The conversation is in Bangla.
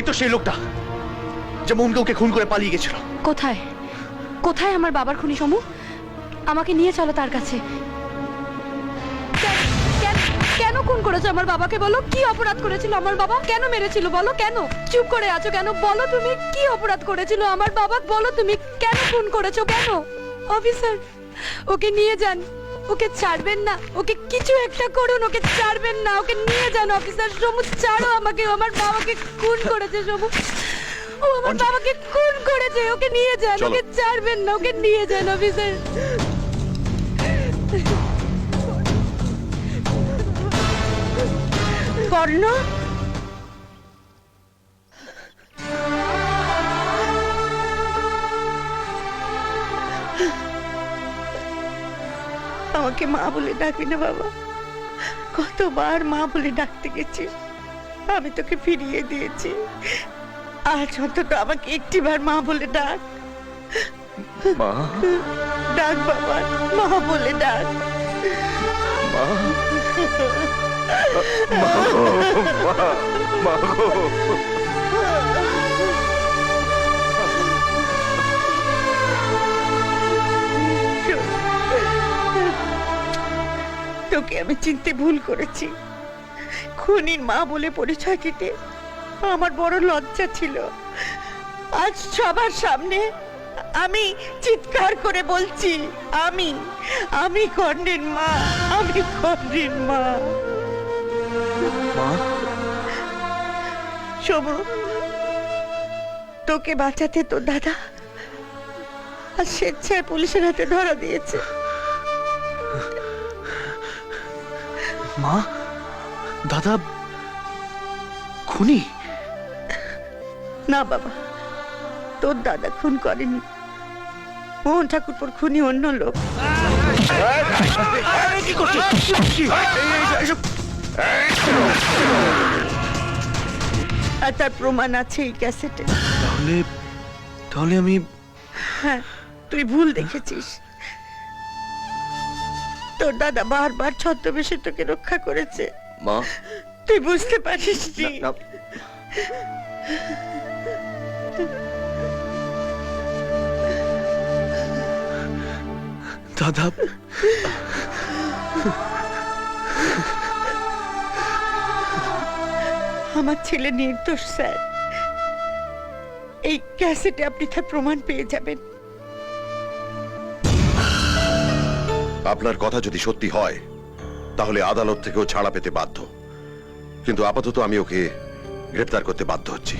এই তো সেই লোকটা যে মোহনকে খুন করে পালিয়ে গেছিল। কোথায় কোথায় আমার বাবার খুনি সমু? আমাকে নিয়ে চলো তার কাছে। কেন খুন করেছো আমার বাবাকে? বলো, কি অপরাধ করেছিল আমার বাবা? কেন মেরেছিল বলো? কেন চুপ করে আছো কেন? বলো তুমি কি অপরাধ করেছিল আমার বাবা? বলো তুমি কেন খুন করেছো? কেন? অফিসার, ওকে নিয়ে যান, ওকে ছাড়বেন না। ওকে কিছু একটা করুন, ওকে ছাড়বেন না। ওকে নিয়ে যান অফিসার। সমু ছাড়ো আমাকে, আমার বাবাকে খুন করেছে সমু। ও আমার বাবাকে খুন করেছে। ওকে নিয়ে যান, ওকে ছাড়বেন না। ওকে নিয়ে যান অফিসার। কর্ণ, আমাকে মা বলে ডাকবি না বাবা? কতবার মা বলে ডাকতে গেছিস, আমি তোকে ফিরিয়ে দিয়েছি। আজ অন্তত আমাকে একটিবার মা বলে ডাক। মা, ডাক বাবা, মা বলে ডাক। মা, মা, মা, তোকে আমি চিনতে ভুল করেছি। খুনির মা বলে পরিচয় দিতে আমার বড় লজ্জা ছিল। আজ সবার সামনে আমি চিৎকার করে বলছি, আমি আমি কর্ণের মা, আমি কর্ণের মা। মা, সমু, তোকে বাঁচাতে তোর দাদা আর স্বেচ্ছায় পুলিশের হাতে ধরা দিয়েছে। মা, দাদা খুনি? না বাবা, তোর দাদা খুন করেনি। মোহন ঠাকুরপুর খুনি অন্য লোক। কি করছিস? আর তার প্রমাণ আছে এই ক্যাসেটে। তাহলে তাহলে আমি... হ্যাঁ, তুই ভুল দেখেছিস। তোর দাদা বারবার ছদ্মবেশে তোকে রক্ষা করেছে। মা, তুই বুঝতে পারিস নি। দাদা, আমার ছেলে নির্দোষ স্যার। এই ক্যাসেটে আপনি তার প্রমাণ পেয়ে যাবেন। আপনার কথা যদি সত্যি হয় তাহলে আদালত থেকেও ছাড়া পেতে বাধ্য, কিন্তু আপাতত আমি ওকে গ্রেফতার করতে বাধ্য হচ্ছি।